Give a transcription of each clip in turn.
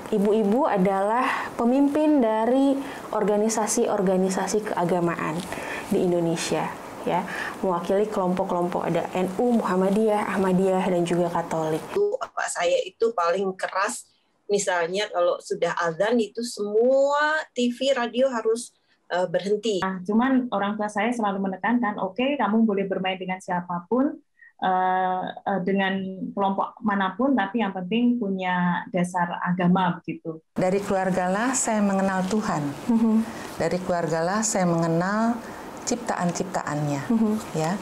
ibu-ibu adalah pemimpin dari organisasi-organisasi keagamaan di Indonesia, ya, mewakili kelompok-kelompok ada NU, Muhammadiyah, Ahmadiyah, dan juga Katolik. Saya itu paling keras, misalnya kalau sudah azan itu semua TV, radio harus berhenti. Nah, cuman orang tua saya selalu menekankan, oke, kamu boleh bermain dengan siapapun, dengan kelompok manapun, tapi yang penting punya dasar agama begitu. Dari keluargalah saya mengenal Tuhan. Dari keluargalah saya mengenal ciptaan-ciptaannya. Ya,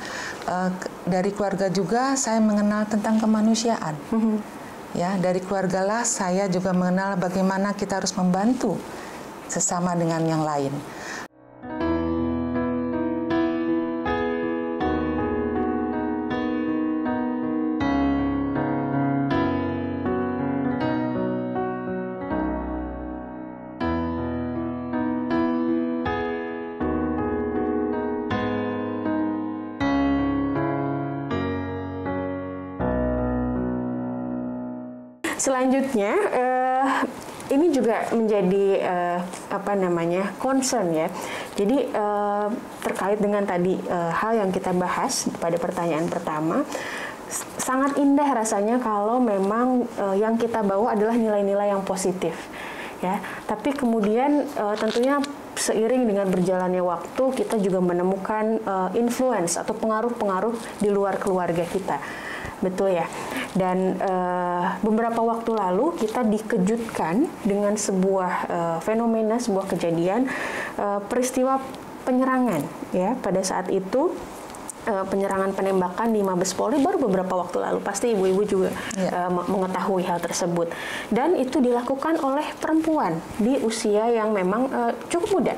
dari keluarga juga saya mengenal tentang kemanusiaan. Ya, dari keluargalah saya juga mengenal bagaimana kita harus membantu sesama dengan yang lain. Selanjutnya, ini juga menjadi concern ya. Jadi terkait dengan tadi hal yang kita bahas pada pertanyaan pertama, sangat indah rasanya kalau memang yang kita bawa adalah nilai-nilai yang positif, ya. Tapi kemudian tentunya seiring dengan berjalannya waktu kita juga menemukan influence atau pengaruh-pengaruh di luar keluarga kita. Betul ya. Dan beberapa waktu lalu kita dikejutkan dengan sebuah fenomena, sebuah kejadian, peristiwa penyerangan ya. Pada saat itu penyerangan penembakan di Mabes Polri baru beberapa waktu lalu. Pasti ibu-ibu juga mengetahui hal tersebut. Dan itu dilakukan oleh perempuan di usia yang memang cukup muda,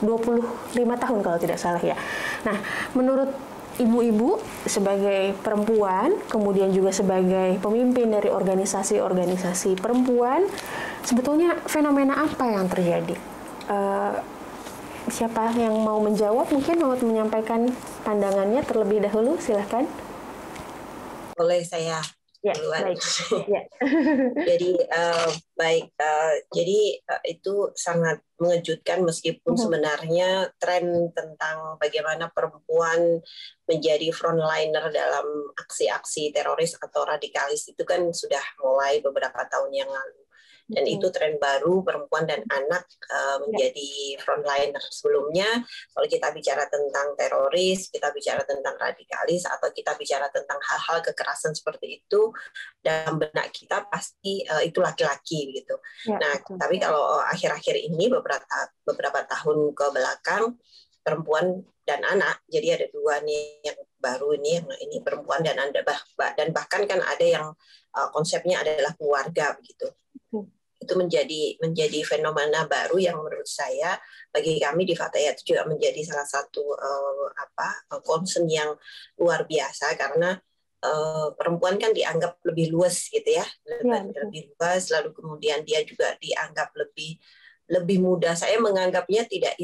25 tahun kalau tidak salah ya. Nah, menurut ibu-ibu sebagai perempuan, kemudian juga sebagai pemimpin dari organisasi-organisasi perempuan, sebetulnya fenomena apa yang terjadi? Siapa yang mau menjawab? Mungkin mau menyampaikan pandangannya terlebih dahulu, silahkan. Boleh saya duluan. Baik. Ya. Jadi jadi itu sangat mengejutkan meskipun sebenarnya tren tentang bagaimana perempuan menjadi frontliner dalam aksi-aksi teroris atau radikalis itu kan sudah mulai beberapa tahun yang lalu. Dan itu tren baru, perempuan dan anak menjadi frontliner. Sebelumnya, kalau kita bicara tentang teroris, kita bicara tentang radikalis, atau kita bicara tentang hal-hal kekerasan seperti itu, dalam benak kita pasti itu laki-laki gitu. Nah, tapi kalau akhir-akhir ini beberapa tahun ke belakang, perempuan dan anak, jadi ada dua nih yang baru ini perempuan dan anak, dan bahkan kan ada yang konsepnya adalah keluarga begitu. Itu menjadi fenomena baru yang menurut saya bagi kami di Fatayat itu juga menjadi salah satu concern yang luar biasa karena perempuan kan dianggap lebih luas gitu ya, lebih luas, lalu kemudian dia juga dianggap lebih mudah. Saya menganggapnya tidak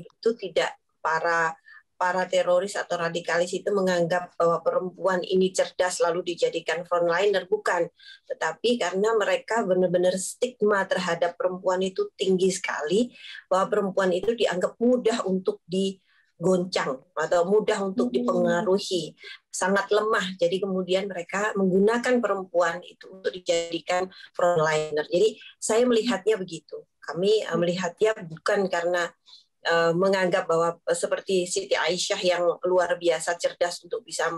para teroris atau radikalis itu menganggap bahwa perempuan ini cerdas lalu dijadikan frontliner, bukan. Tetapi karena mereka benar-benar stigma terhadap perempuan itu tinggi sekali, bahwa perempuan itu dianggap mudah untuk digoncang atau mudah untuk dipengaruhi, sangat lemah. Jadi kemudian mereka menggunakan perempuan itu untuk dijadikan frontliner. Jadi saya melihatnya begitu. Kami melihatnya bukan karena menganggap bahwa seperti Siti Aisyah yang luar biasa cerdas untuk bisa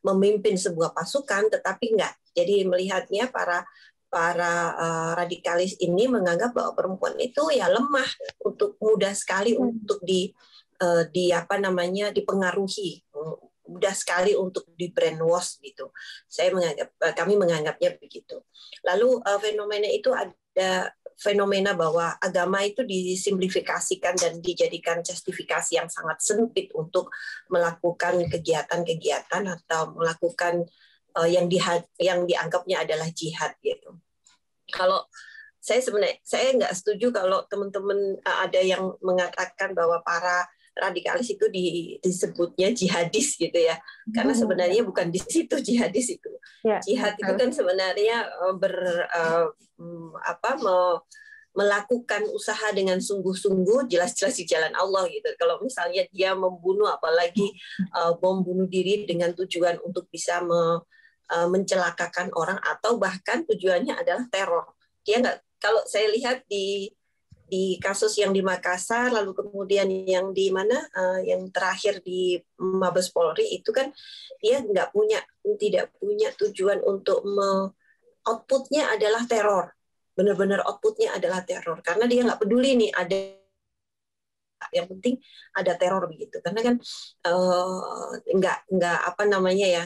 memimpin sebuah pasukan, tetapi enggak. Jadi melihatnya para radikalis ini menganggap bahwa perempuan itu ya lemah, untuk mudah sekali untuk dipengaruhi, mudah sekali untuk di brainwash gitu. Kami menganggapnya begitu. Lalu fenomena itu ada fenomena bahwa agama itu disimplifikasikan dan dijadikan justifikasi yang sangat sempit untuk melakukan kegiatan-kegiatan atau melakukan yang dianggapnya adalah jihad gitu. Kalau saya nggak setuju kalau teman-teman ada yang mengatakan bahwa para radikalis itu disebutnya jihadis gitu ya, karena sebenarnya bukan di situ jihadis itu. Jihad itu kan sebenarnya melakukan usaha dengan sungguh-sungguh, jelas-jelas di jalan Allah gitu. Kalau misalnya dia membunuh, apalagi bom bunuh diri dengan tujuan untuk bisa mencelakakan orang, atau bahkan tujuannya adalah teror. Dia nggak, kalau saya lihat di kasus yang di Makassar, lalu kemudian yang di mana, yang terakhir di Mabes Polri itu kan dia tidak punya tujuan untuk outputnya adalah teror. Benar-benar outputnya adalah teror, karena dia nggak peduli nih ada, yang penting ada teror begitu, karena kan nggak apa namanya ya,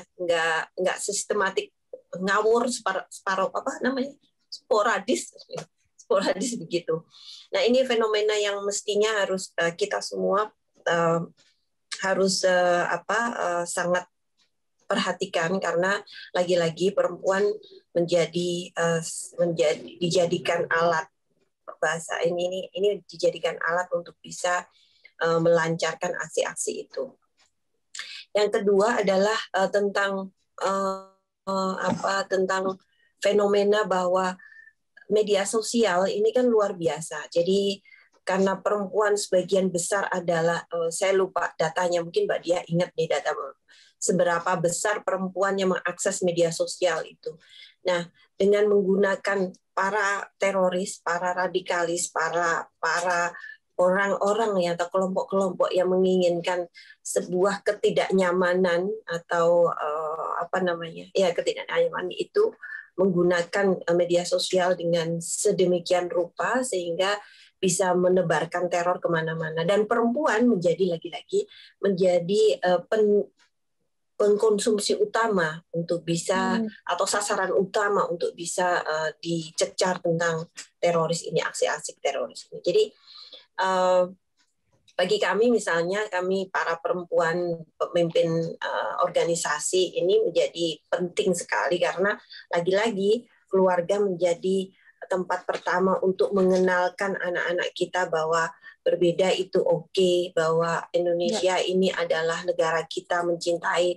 nggak sistematik, ngawur, separuh apa namanya, sporadis begitu. Nah, ini fenomena yang mestinya harus kita semua harus sangat perhatikan, karena lagi-lagi perempuan dijadikan alat, bahasa ini dijadikan alat untuk bisa melancarkan aksi-aksi itu. Yang kedua adalah tentang fenomena bahwa media sosial ini kan luar biasa. Jadi karena perempuan sebagian besar adalah, saya lupa datanya, mungkin Mbak Dia ingat nih data seberapa besar perempuan yang mengakses media sosial itu. Nah, dengan menggunakan para teroris, para radikalis, para orang-orang atau kelompok-kelompok yang menginginkan sebuah ketidaknyamanan atau ketidaknyamanan itu, menggunakan media sosial dengan sedemikian rupa sehingga bisa menebarkan teror kemana-mana, dan perempuan menjadi lagi-lagi menjadi pengkonsumsi utama untuk bisa, atau sasaran utama untuk bisa dicecar tentang teroris ini, aksi-aksi teroris ini. Jadi bagi kami, misalnya kami para perempuan pemimpin organisasi ini menjadi penting sekali, karena lagi-lagi keluarga menjadi tempat pertama untuk mengenalkan anak-anak kita bahwa berbeda itu oke, bahwa Indonesia ini adalah negara kita, mencintai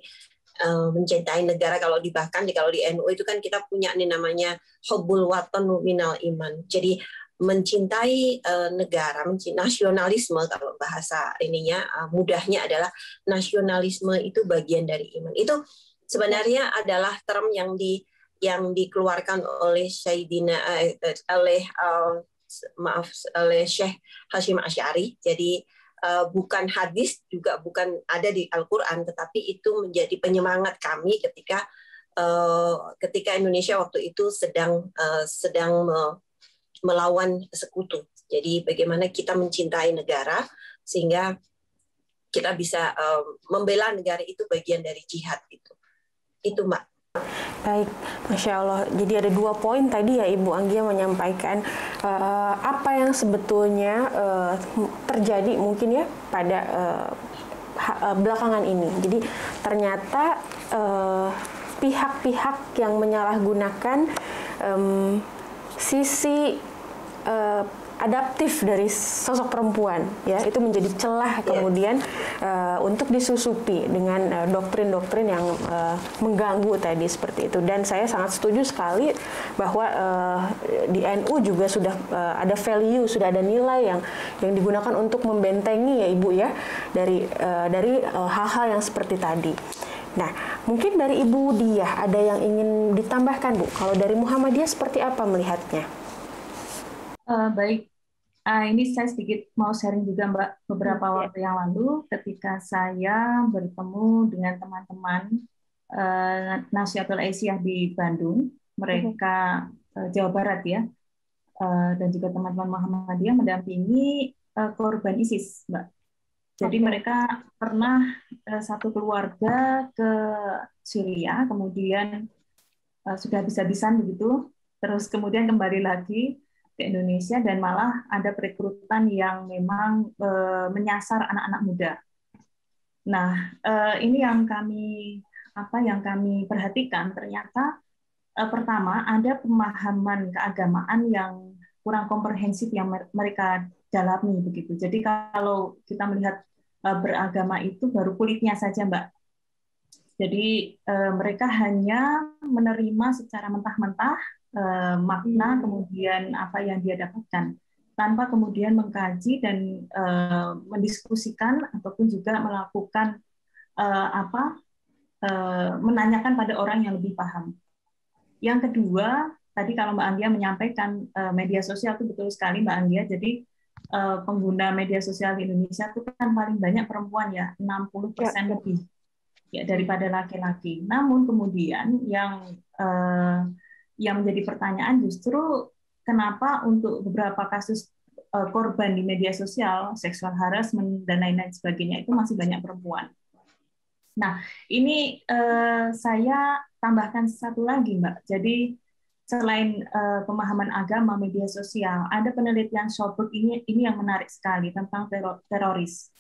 negara. Kalau di NU itu kan kita punya nih namanya hubbul watan minal iman. Jadi mencintai negara, nasionalisme, kalau bahasa ininya mudahnya adalah nasionalisme itu bagian dari iman. Itu sebenarnya adalah term yang dikeluarkan oleh oleh Syekh Hashim Asy'ari. Jadi bukan hadis, juga bukan ada di Al-Quran, tetapi itu menjadi penyemangat kami ketika Indonesia waktu itu sedang melawan sekutu. Jadi bagaimana kita mencintai negara sehingga kita bisa membela negara, itu bagian dari jihad itu Mbak. Baik, Masya Allah. Jadi ada 2 poin tadi ya Ibu Anggia menyampaikan apa yang sebetulnya terjadi mungkin ya pada belakangan ini. Jadi ternyata pihak-pihak yang menyalahgunakan sisi adaptif dari sosok perempuan, ya, itu menjadi celah kemudian untuk disusupi dengan doktrin-doktrin yang mengganggu tadi seperti itu. Dan saya sangat setuju sekali bahwa di NU juga sudah ada value, sudah ada nilai yang digunakan untuk membentengi ya Ibu ya dari hal-hal yang seperti tadi. Nah, mungkin dari Ibu Diah ada yang ingin ditambahkan Bu? Kalau dari Muhammadiyah seperti apa melihatnya? Baik. Ini saya sedikit mau sharing juga Mbak. Beberapa waktu yang lalu ketika saya bertemu dengan teman-teman Nasyidul Aisyah di Bandung, mereka Jawa Barat ya, dan juga teman-teman Muhammadiyah mendampingi korban ISIS, Mbak. Jadi mereka pernah satu keluarga ke Syria, kemudian sudah habis-habisan begitu, terus kemudian kembali lagi ke Indonesia, dan malah ada perekrutan yang memang menyasar anak-anak muda. Nah, ini yang kami perhatikan, ternyata pertama ada pemahaman keagamaan yang kurang komprehensif yang mereka dalami begitu. Jadi kalau kita melihat beragama itu baru kulitnya saja, Mbak. Jadi mereka hanya menerima secara mentah-mentah makna kemudian apa yang dia dapatkan, tanpa kemudian mengkaji dan mendiskusikan ataupun juga melakukan menanyakan pada orang yang lebih paham. Yang kedua, tadi kalau Mbak Anggia menyampaikan media sosial itu betul sekali Mbak Anggia. Jadi pengguna media sosial di Indonesia itu kan paling banyak perempuan ya, 60% lebih ya daripada laki-laki. Namun kemudian yang menjadi pertanyaan justru kenapa untuk beberapa kasus korban di media sosial, seksual harassment dan lain-lain sebagainya itu masih banyak perempuan. Nah, ini saya tambahkan satu lagi, Mbak. Jadi selain pemahaman agama, media sosial, ada penelitian Schomburg ini yang menarik sekali tentang teroris,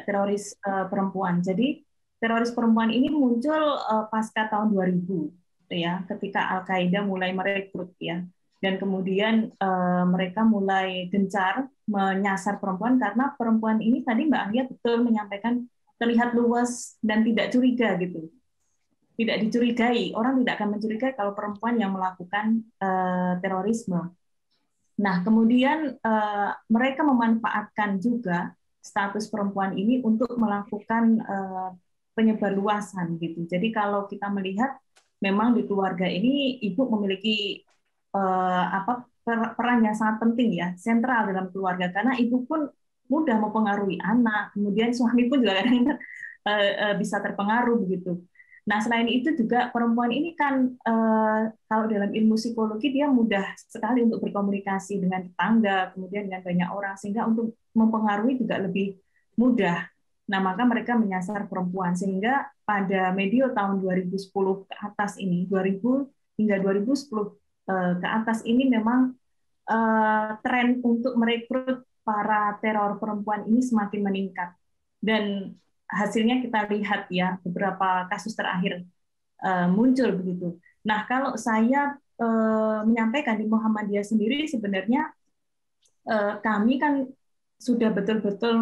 teroris perempuan. Jadi teroris perempuan ini muncul pasca tahun 2000, ya, ketika Al-Qaeda mulai merekrut, ya, dan kemudian mereka mulai gencar menyasar perempuan karena perempuan ini tadi Mbak Anggia betul menyampaikan terlihat luas dan tidak curiga gitu. Tidak dicurigai, orang tidak akan mencurigai kalau perempuan yang melakukan terorisme. Nah, kemudian mereka memanfaatkan juga status perempuan ini untuk melakukan penyebarluasan gitu. Jadi kalau kita melihat memang di keluarga ini ibu memiliki peran yang sangat penting ya, sentral dalam keluarga karena ibu pun mudah mempengaruhi anak, kemudian suami pun juga kadang-kadang bisa terpengaruh begitu. Nah, selain itu juga perempuan ini kan kalau dalam ilmu psikologi dia mudah sekali untuk berkomunikasi dengan tetangga, kemudian dengan banyak orang, sehingga untuk mempengaruhi juga lebih mudah. Nah, maka mereka menyasar perempuan, sehingga pada medio tahun 2010 ke atas ini, 2000 hingga 2010 ke atas ini memang tren untuk merekrut para teror perempuan ini semakin meningkat. Dan hasilnya kita lihat ya, beberapa kasus terakhir muncul begitu. Nah, kalau saya menyampaikan di Muhammadiyah sendiri sebenarnya kami kan sudah betul-betul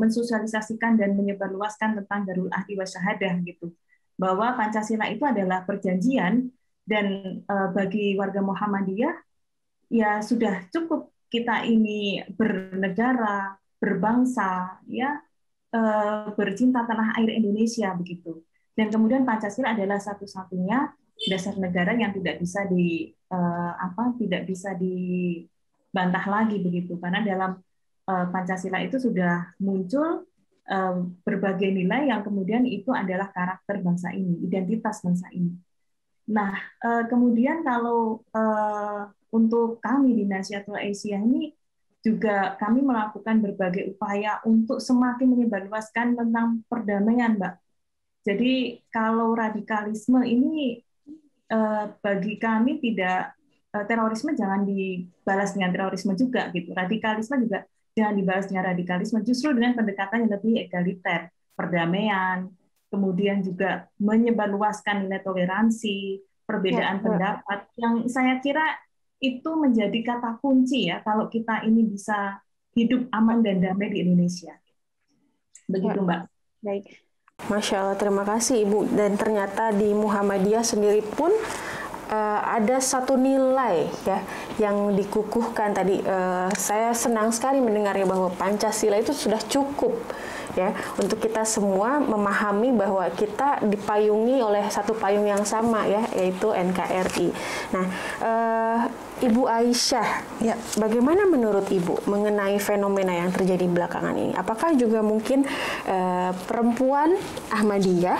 mensosialisasikan dan menyebarluaskan tentang Darul Ahdi wa Syahadah gitu. Bahwa Pancasila itu adalah perjanjian dan bagi warga Muhammadiyah ya sudah cukup kita ini bernegara, berbangsa, ya bercinta tanah air Indonesia begitu. Dan kemudian Pancasila adalah satu-satunya dasar negara yang tidak bisa dibantah lagi begitu. Karena dalam Pancasila itu sudah muncul berbagai nilai yang kemudian itu adalah karakter bangsa ini, identitas bangsa ini. Nah, kemudian kalau untuk kami di Nahdlatul Aisyah ini juga kami melakukan berbagai upaya untuk semakin menyebarluaskan tentang perdamaian, Mbak. Jadi kalau radikalisme ini bagi kami tidak terorisme jangan dibalas dengan terorisme juga gitu. Radikalisme juga jangan dibalas dengan radikalisme, justru dengan pendekatan yang lebih egaliter, perdamaian, kemudian juga menyebarluaskan nilai toleransi, perbedaan pendapat yang saya kira itu menjadi kata kunci ya kalau kita ini bisa hidup aman dan damai di Indonesia. Begitu Mbak. Baik. Masya Allah, terima kasih Ibu. Dan ternyata di Muhammadiyah sendiri pun ada satu nilai ya yang dikukuhkan tadi. Saya senang sekali mendengarnya bahwa Pancasila itu sudah cukup ya untuk kita semua memahami bahwa kita dipayungi oleh satu payung yang sama ya, yaitu NKRI. Nah, Ibu Aisyah, ya, bagaimana menurut Ibu mengenai fenomena yang terjadi belakangan ini? Apakah juga mungkin perempuan Ahmadiyah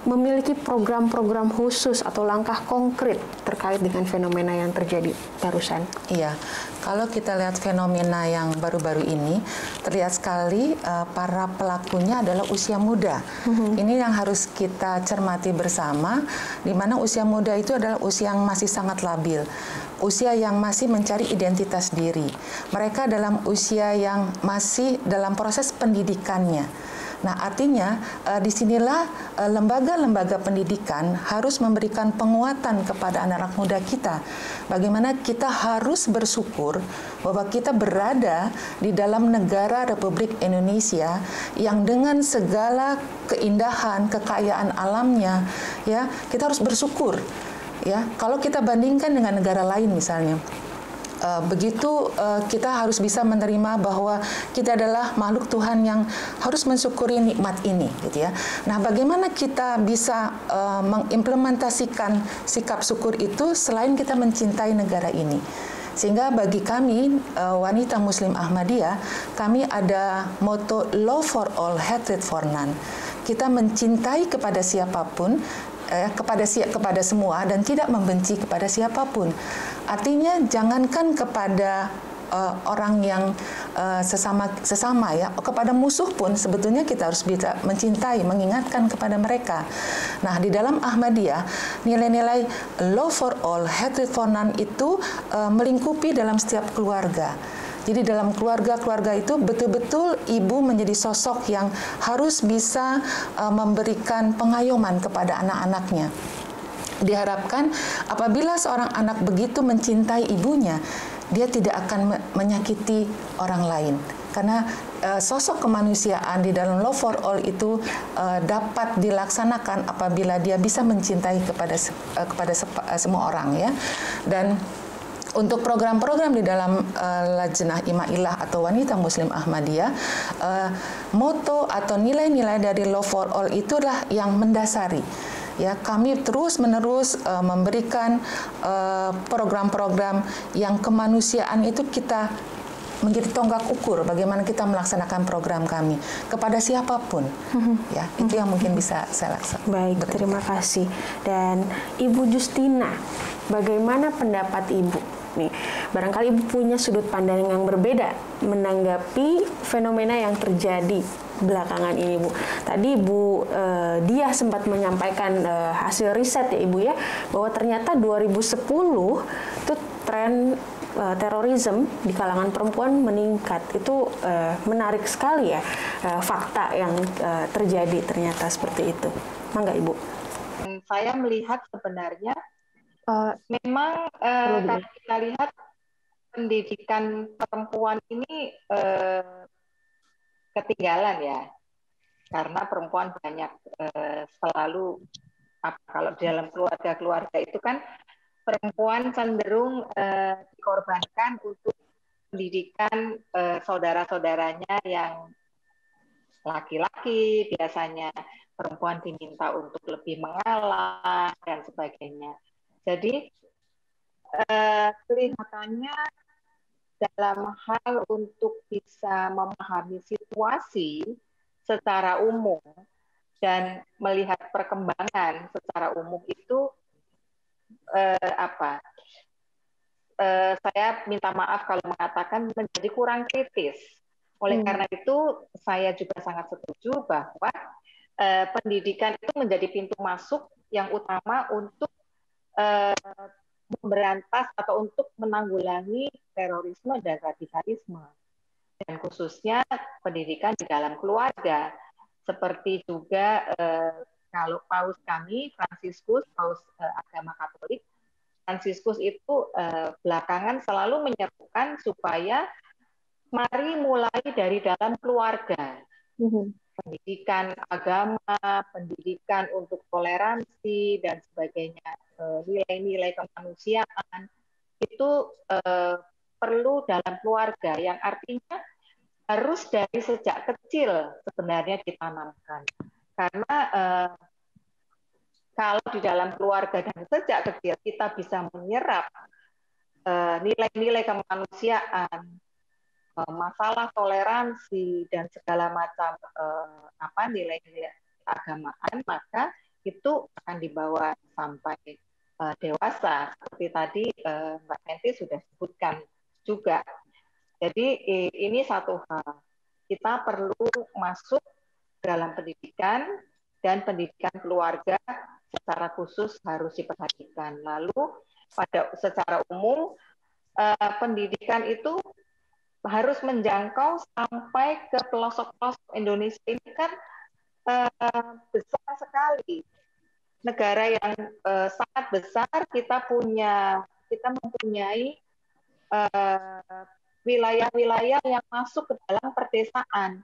memiliki program-program khusus atau langkah konkret terkait dengan fenomena yang terjadi barusan? Iya, kalau kita lihat fenomena yang baru-baru ini, terlihat sekali para pelakunya adalah usia muda. Ini yang harus kita cermati bersama, di mana usia muda itu adalah usia yang masih sangat labil, usia yang masih mencari identitas diri. Mereka dalam usia yang masih dalam proses pendidikannya. Nah, artinya disinilah lembaga-lembaga pendidikan harus memberikan penguatan kepada anak-anak muda kita. Bagaimana kita harus bersyukur bahwa kita berada di dalam negara Republik Indonesia yang dengan segala keindahan, kekayaan alamnya, ya, kita harus bersyukur Ya, kalau kita bandingkan dengan negara lain misalnya, begitu kita harus bisa menerima bahwa kita adalah makhluk Tuhan yang harus mensyukuri nikmat ini, gitu ya. Nah, bagaimana kita bisa mengimplementasikan sikap syukur itu selain kita mencintai negara ini? Sehingga bagi kami, wanita Muslim Ahmadiyah, kami ada moto love for all, hatred for none. Kita mencintai kepada siapapun, kepada semua, dan tidak membenci kepada siapapun. Artinya jangankan kepada orang yang sesama ya, kepada musuh pun sebetulnya kita harus bisa mencintai, mengingatkan kepada mereka. Nah, di dalam Ahmadiyah, nilai-nilai love for all, hatred for none itu melingkupi dalam setiap keluarga. Jadi dalam keluarga itu betul-betul ibu menjadi sosok yang harus bisa memberikan pengayoman kepada anak-anaknya. Diharapkan apabila seorang anak begitu mencintai ibunya, dia tidak akan menyakiti orang lain. Karena sosok kemanusiaan di dalam love for all itu dapat dilaksanakan apabila dia bisa mencintai kepada semua orang, ya. Dan untuk program-program di dalam Lajnah Imailah atau Wanita Muslim Ahmadiyah, moto atau nilai-nilai dari love for all itulah yang mendasari. Ya, kami terus-menerus memberikan program-program yang kemanusiaan itu kita menjadi tonggak ukur bagaimana kita melaksanakan program kami kepada siapapun. Ya, itu yang mungkin bisa saya laksanakan. Baik, terima kasih. Dan Ibu Justina, bagaimana pendapat Ibu? Nih, barangkali Ibu punya sudut pandang yang berbeda menanggapi fenomena yang terjadi belakangan ini, Bu. Tadi Bu Dia sempat menyampaikan hasil riset ya, Ibu, ya, bahwa ternyata 2010 itu tren terorisme di kalangan perempuan meningkat. Itu menarik sekali ya, fakta yang terjadi ternyata seperti itu. Mangga, Ibu. Saya melihat sebenarnya memang kalau kita lihat pendidikan perempuan ini ketinggalan ya, karena perempuan banyak selalu kalau di dalam keluarga itu kan perempuan cenderung dikorbankan untuk pendidikan saudara-saudaranya yang laki-laki. Biasanya perempuan diminta untuk lebih mengalah dan sebagainya. Jadi kelihatannya dalam hal untuk bisa memahami situasi secara umum dan melihat perkembangan secara umum itu saya minta maaf kalau mengatakan menjadi kurang kritis. Oleh karena itu saya juga sangat setuju bahwa pendidikan itu menjadi pintu masuk yang utama untuk memberantas atau untuk menanggulangi terorisme dan radikalisme, dan khususnya pendidikan di dalam keluarga. Seperti juga kalau Paus kami, Fransiskus, Paus agama Katolik, Fransiskus itu belakangan selalu menyerukan supaya mari mulai dari dalam keluarga. Pendidikan agama, pendidikan untuk toleransi dan sebagainya, nilai-nilai kemanusiaan itu perlu dalam keluarga, yang artinya harus dari sejak kecil sebenarnya ditanamkan. Karena kalau di dalam keluarga dan sejak kecil kita bisa menyerap nilai-nilai kemanusiaan, masalah toleransi dan segala macam nilai-nilai keagamaan, maka itu akan dibawa sampai dewasa. Seperti tadi Mbak Menti sudah sebutkan juga. Jadi ini satu hal, kita perlu masuk dalam pendidikan, dan pendidikan keluarga secara khusus harus diperhatikan. Lalu secara umum pendidikan itu harus menjangkau sampai ke pelosok-pelosok. Indonesia ini kan besar sekali, negara yang sangat besar. Kita mempunyai wilayah-wilayah yang masuk ke dalam perdesaan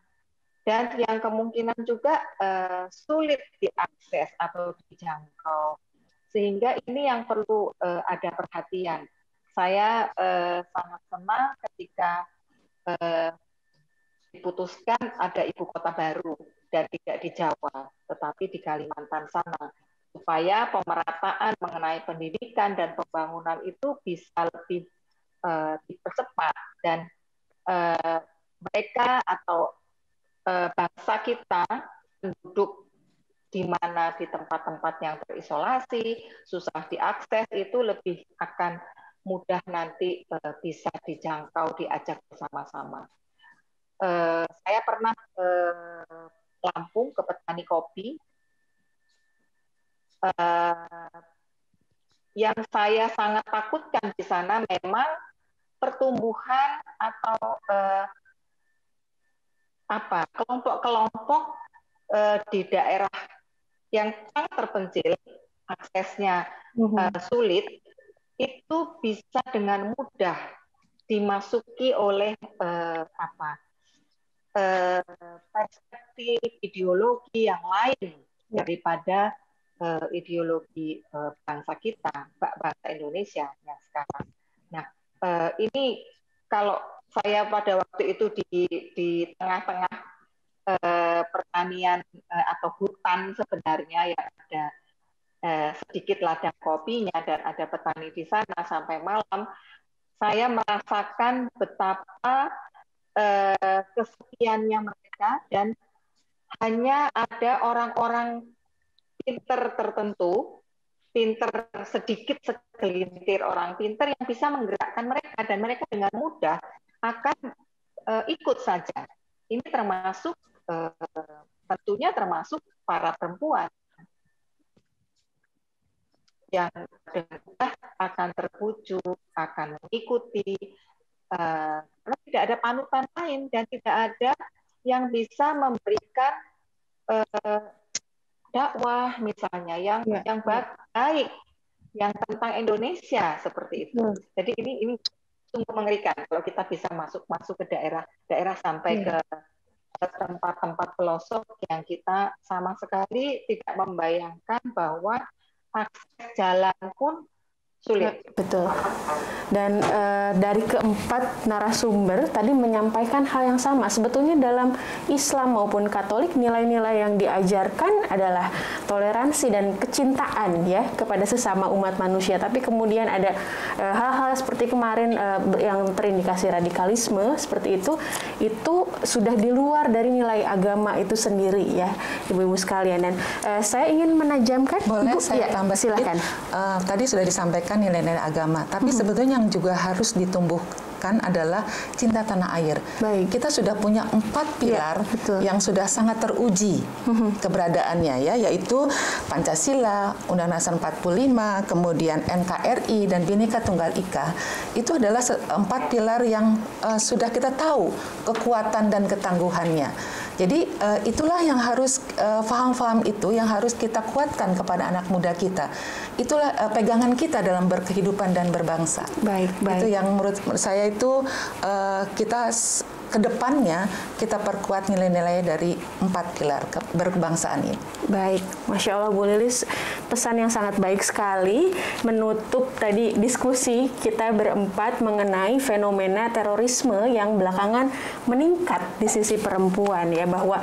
dan yang kemungkinan juga sulit diakses atau dijangkau. Sehingga ini yang perlu ada perhatian. Saya sangat senang ketika diputuskan ada ibu kota baru dan tidak di Jawa, tetapi di Kalimantan sana, supaya pemerataan mengenai pendidikan dan pembangunan itu bisa lebih dipercepat dan mereka atau bangsa kita penduduk di mana di tempat-tempat yang terisolasi, susah diakses, itu lebih akan mudah nanti bisa dijangkau, diajak bersama-sama. Saya pernah ke Lampung, ke petani kopi. Yang saya sangat takutkan di sana memang pertumbuhan atau kelompok-kelompok di daerah yang sangat terpencil, aksesnya sulit, itu bisa dengan mudah dimasuki oleh perspektif ideologi yang lain daripada ideologi bangsa kita, bangsa Indonesia yang sekarang. Nah, ini kalau saya pada waktu itu di tengah-tengah pertanian atau hutan sebenarnya yang ada sedikit ladang kopinya dan ada petani di sana sampai malam, saya merasakan betapa kesepiannya mereka dan hanya ada orang-orang pinter tertentu, pinter sedikit segelintir orang pinter yang bisa menggerakkan mereka dan mereka dengan mudah akan ikut saja. Ini termasuk tentunya termasuk para perempuan yang akan terbujuk, akan mengikuti, karena tidak ada panutan lain dan tidak ada yang bisa memberikan dakwah misalnya yang baik, yang tentang Indonesia seperti itu. Jadi ini sungguh mengerikan kalau kita bisa masuk ke daerah sampai ke tempat-tempat pelosok yang kita sama sekali tidak membayangkan bahwa akses jalan pun sulit. Betul. Dan dari keempat narasumber tadi menyampaikan hal yang sama. Sebetulnya dalam Islam maupun Katolik nilai-nilai yang diajarkan adalah toleransi dan kecintaan ya kepada sesama umat manusia. Tapi kemudian ada hal-hal seperti kemarin yang terindikasi radikalisme seperti itu sudah di luar dari nilai agama itu sendiri ya, Ibu-ibu sekalian. Dan saya ingin menajamkan. Boleh Ibu, saya tambah silakan. Tadi sudah disampaikan nilai-nilai agama, tapi sebetulnya yang juga harus ditumbuhkan adalah cinta tanah air. Baik. Kita sudah punya 4 pilar yang sudah sangat teruji keberadaannya ya, yaitu Pancasila, Undang-Undang Dasar 45, kemudian NKRI dan Bhinneka Tunggal Ika. Itu adalah 4 pilar yang sudah kita tahu kekuatan dan ketangguhannya. Jadi itulah yang harus faham-faham itu yang harus kita kuatkan kepada anak muda kita. Itulah pegangan kita dalam berkehidupan dan berbangsa. Baik. Itu yang menurut saya itu kita kedepannya kita perkuat nilai-nilai dari 4 pilar berkebangsaan ini. Baik, Masya Allah Bu Lilis, pesan yang sangat baik sekali menutup tadi diskusi kita berempat mengenai fenomena terorisme yang belakangan meningkat di sisi perempuan ya, bahwa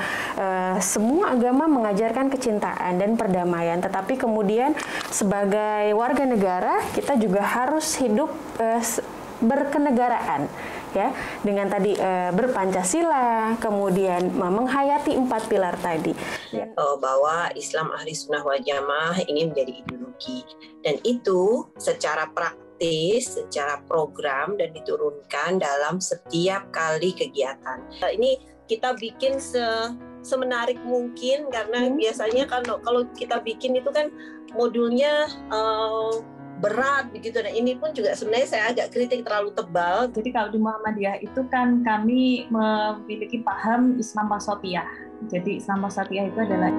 semua agama mengajarkan kecintaan dan perdamaian, tetapi kemudian sebagai warga negara kita juga harus hidup berkenegaraan ya, dengan tadi berpancasila, kemudian menghayati 4 pilar tadi. Bahwa Islam Ahli Sunnah wal Jamaah ini menjadi ideologi, dan itu secara praktis, secara program dan diturunkan dalam setiap kali kegiatan. Ini kita bikin semenarik mungkin, karena biasanya kalau kita bikin itu kan modulnya berat begitu. Dan ini pun juga sebenarnya saya agak kritik terlalu tebal. Jadi kalau di Muhammadiyah itu kan kami memiliki paham Islam Wasatiyah. Jadi Islam Wasatiyah itu adalah